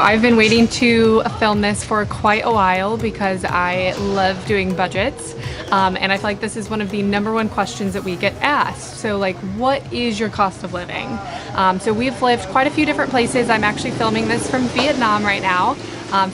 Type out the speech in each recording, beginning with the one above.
I've been waiting to film this for quite a while because I love doing budgets. And I feel like this is one of the #1 questions that we get asked. So like, what is your cost of living? So we've lived quite a few different places. I'm actually filming this from Vietnam right now.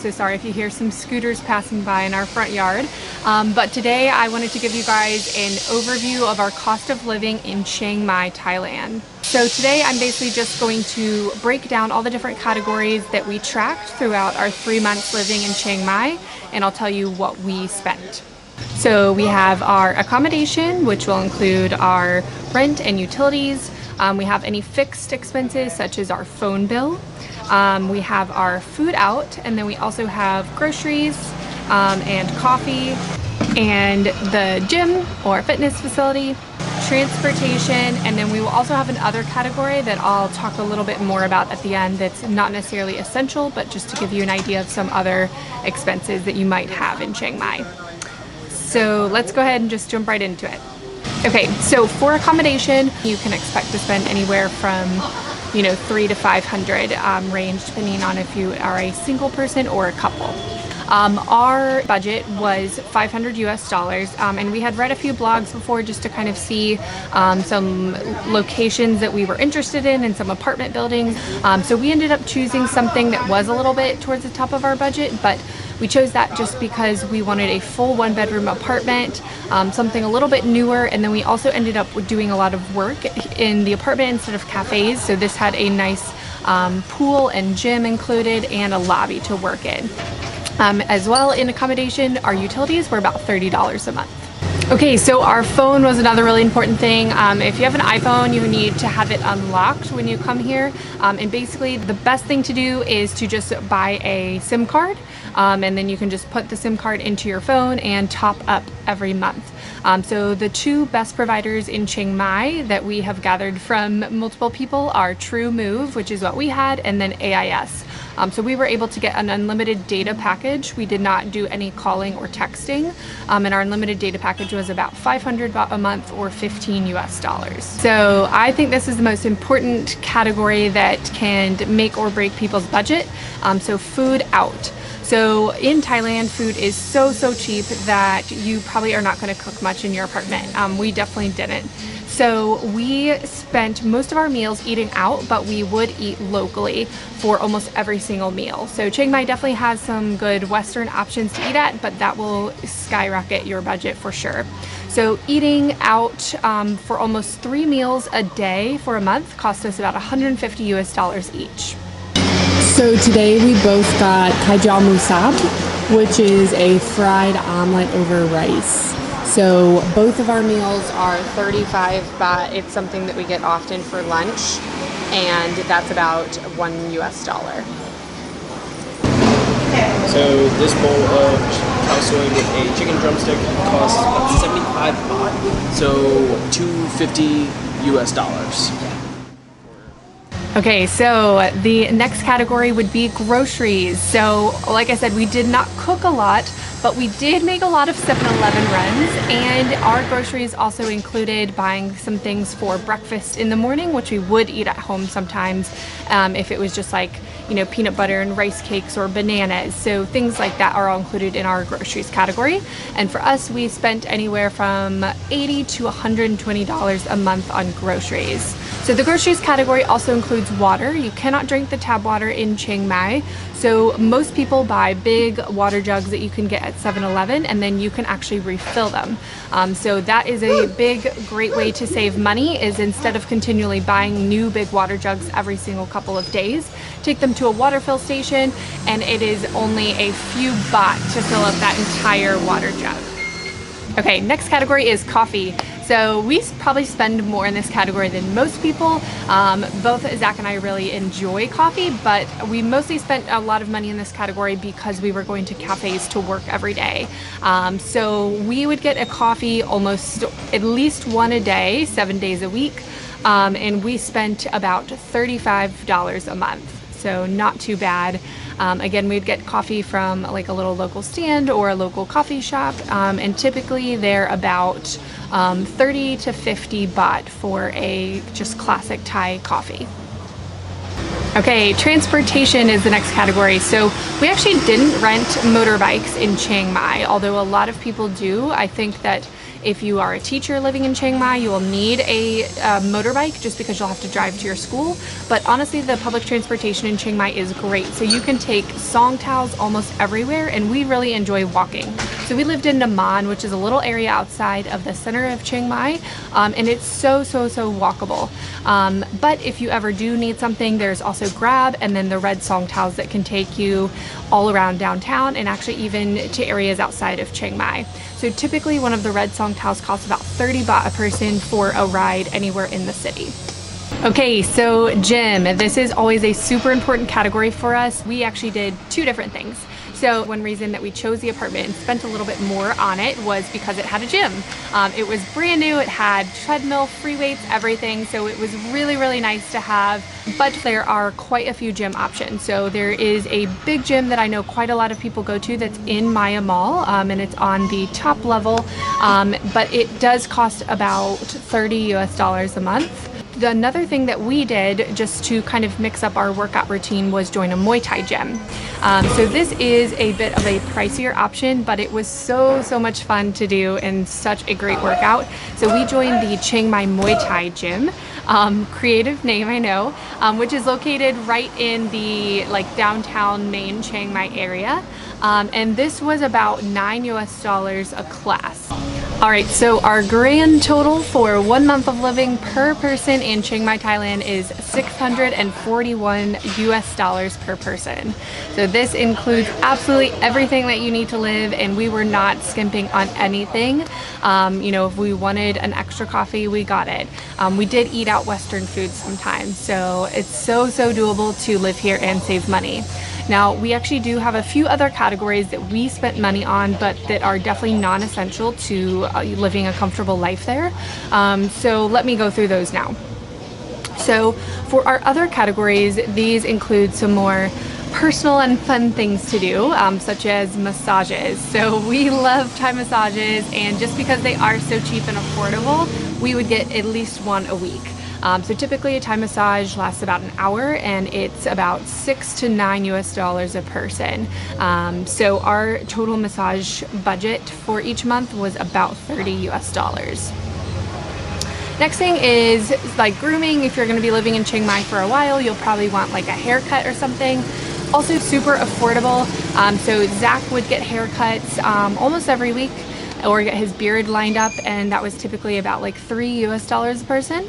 So sorry if you hear some scooters passing by in our front yard. But today I wanted to give you guys an overview of our cost of living in Chiang Mai, Thailand. So today I'm basically just going to break down all the different categories that we tracked throughout our 3 months living in Chiang Mai, and I'll tell you what we spent. So we have our accommodation, which will include our rent and utilities. We have any fixed expenses such as our phone bill. We have our food out, and then we also have groceries and coffee and the gym or fitness facility, transportation, and then we will also have another category that I'll talk a little bit more about at the end that's not necessarily essential, but just to give you an idea of some other expenses that you might have in Chiang Mai. So let's go ahead and just jump right into it. Okay, so for accommodation, you can expect to spend anywhere from $300 to $500 range, depending on if you are a single person or a couple. Our budget was $500 US, and we had read a few blogs before just to kind of see some locations that we were interested in and some apartment buildings. So we ended up choosing something that was a little bit towards the top of our budget, but we chose that just because we wanted a full 1-bedroom apartment, something a little bit newer, and then we also ended up doing a lot of work in the apartment instead of cafes. So this had a nice pool and gym included and a lobby to work in. As well, in accommodation, our utilities were about $30 a month. Okay, so our phone was another really important thing. If you have an iPhone, you need to have it unlocked when you come here. And basically, the best thing to do is to just buy a SIM card, and then you can just put the SIM card into your phone and top up every month. So the two best providers in Chiang Mai that we have gathered from multiple people are True Move, which is what we had, and then AIS. So we were able to get an unlimited data package. We did not do any calling or texting, and our unlimited data package was about 500 baht a month or $15 US. So I think this is the most important category that can make or break people's budget. So food out. So in Thailand, food is so cheap that you probably are not going to cook much in your apartment. We definitely didn't. So we spent most of our meals eating out, but we would eat locally for almost every single meal. So Chiang Mai definitely has some good Western options to eat at, but that will skyrocket your budget for sure. So eating out for almost 3 meals a day for a month cost us about $150 US each. So today we both got kai jiao musab, which is a fried omelet over rice. So both of our meals are 35 baht. It's something that we get often for lunch, and that's about $1 US. So this bowl of khao soi with a chicken drumstick costs about 75 baht, so $250 US. Okay, so the next category would be groceries. So like I said, we did not cook a lot, but we did make a lot of 7-Eleven runs, and our groceries also included buying some things for breakfast in the morning, which we would eat at home sometimes if it was just like, peanut butter and rice cakes or bananas. So things like that are all included in our groceries category. And for us, we spent anywhere from $80 to $120 a month on groceries. So the groceries category also includes water. You cannot drink the tap water in Chiang Mai. So most people buy big water jugs that you can get at 7-Eleven, and then you can actually refill them. So that is a great way to save money, is instead of continually buying new big water jugs every single couple of days, take them to a water fill station, and it is only a few baht to fill up that entire water jug. Okay, next category is coffee. So we probably spend more in this category than most people. Both Zach and I really enjoy coffee, but we mostly spent a lot of money in this category because we were going to cafes to work every day. So we would get a coffee almost at least one a day, 7 days a week, and we spent about $35 a month. So not too bad. Again, we'd get coffee from like a little local stand or a local coffee shop, and typically they're about 30 to 50 baht for a just classic Thai coffee. Okay, transportation is the next category. So we actually didn't rent motorbikes in Chiang Mai, although a lot of people do. I think that if you are a teacher living in Chiang Mai, you will need a motorbike just because you'll have to drive to your school. But honestly, the public transportation in Chiang Mai is great. So you can take song taos almost everywhere, and we really enjoy walking. So we lived in Nomad, which is a little area outside of the center of Chiang Mai, and it's so walkable. But if you ever do need something, there's also Grab and then the red song taos that can take you all around downtown and actually even to areas outside of Chiang Mai. So typically one of the red song taos costs about 30 baht a person for a ride anywhere in the city. Okay, so gym. This is always a super important category for us. We actually did two different things. So one reason that we chose the apartment and spent a little bit more on it was because it had a gym. It was brand new, it had treadmill, free weights, everything. So it was really nice to have, but there are quite a few gym options. So there is a big gym that I know quite a lot of people go to that's in Maya Mall, and it's on the top level, but it does cost about $30 US a month. Another thing that we did just to kind of mix up our workout routine was join a Muay Thai gym. So this is a bit of a pricier option, but it was so much fun to do and such a great workout. So we joined the Chiang Mai Muay Thai gym. Creative name, I know, which is located right in the downtown main Chiang Mai area. And this was about $9 US a class. All right, so our grand total for 1 month of living per person in Chiang Mai, Thailand is $641 US per person. So this includes absolutely everything that you need to live, and we were not skimping on anything. You know, if we wanted an extra coffee, we got it. We did eat out Western food sometimes, so it's so doable to live here and save money. Now, we actually do have a few other categories that we spent money on, but that are definitely non-essential to living a comfortable life there. So let me go through those now. So for our other categories, these include some more personal and fun things to do, such as massages. So we love Thai massages, and just because they are so cheap and affordable, we would get at least one a week. So typically a Thai massage lasts about an hour, and it's about $6 to $9 US a person. So our total massage budget for each month was about $30 US. Next thing is grooming. If you're going to be living in Chiang Mai for a while, you'll probably want a haircut or something. Also super affordable. So Zach would get haircuts almost every week, or get his beard lined up, and that was typically about $3 US a person.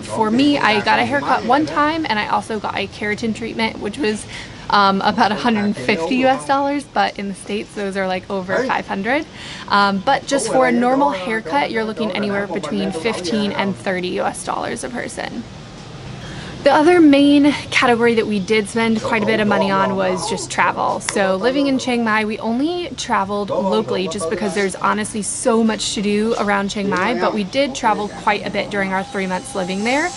For me, I got a haircut one time, and I also got a keratin treatment, which was about $150 US, but in the States those are over 500. But just for a normal haircut, you're looking anywhere between 15 and $30 US a person. The other main category that we did spend quite a bit of money on was just travel. So living in Chiang Mai, we only traveled locally just because there's honestly so much to do around Chiang Mai, but we did travel quite a bit during our 3 months living there.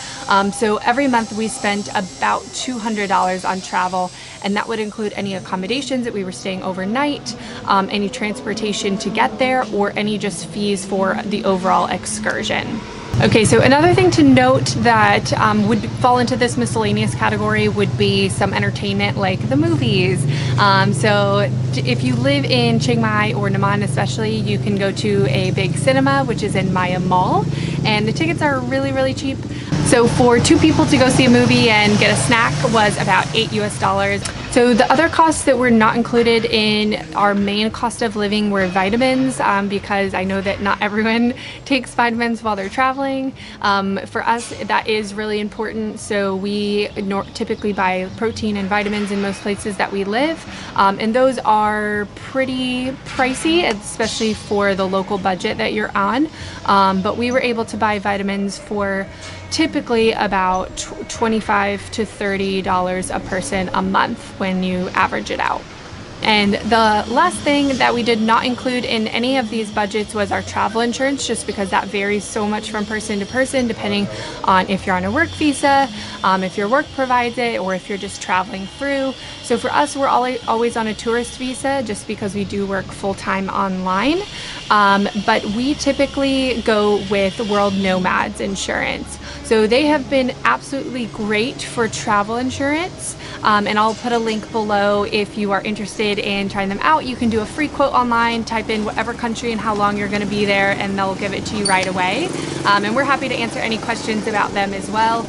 So every month we spent about $200 on travel, and that would include any accommodations that we were staying overnight, any transportation to get there, or any just fees for the overall excursion. Okay, so another thing to note that would fall into this miscellaneous category would be some entertainment like the movies. So if you live in Chiang Mai or Nomad especially, you can go to a big cinema, which is in Maya Mall, and the tickets are really cheap. So for 2 people to go see a movie and get a snack was about $8 US. So the other costs that were not included in our main cost of living were vitamins, because I know that not everyone takes vitamins while they're traveling. For us, that is really important. So we typically buy protein and vitamins in most places that we live. And those are pretty pricey, especially for the local budget that you're on. But we were able to buy vitamins for typically about $25 to $30 a person a month when you average it out. And the last thing that we did not include in any of these budgets was our travel insurance, just because that varies so much from person to person depending on if you're on a work visa, if your work provides it, or if you're just traveling through. So for us, we're always on a tourist visa just because we do work full-time online. But we typically go with World Nomads insurance. So they have been absolutely great for travel insurance. And I'll put a link below if you are interested in trying them out. You can do a free quote online, type in whatever country and how long you're going to be there, and they'll give it to you right away. And we're happy to answer any questions about them as well.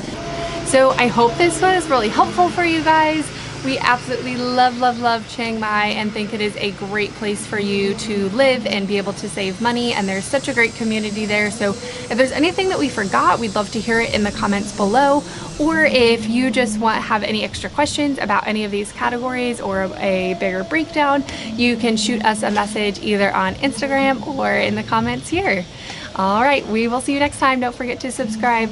So I hope this was really helpful for you guys. We absolutely love Chiang Mai and think it is a great place for you to live and be able to save money, and there's such a great community there. So if there's anything that we forgot, we'd love to hear it in the comments below, or if you just have any extra questions about any of these categories or a bigger breakdown, you can shoot us a message either on Instagram or in the comments here. All right, we will see you next time. Don't forget to subscribe.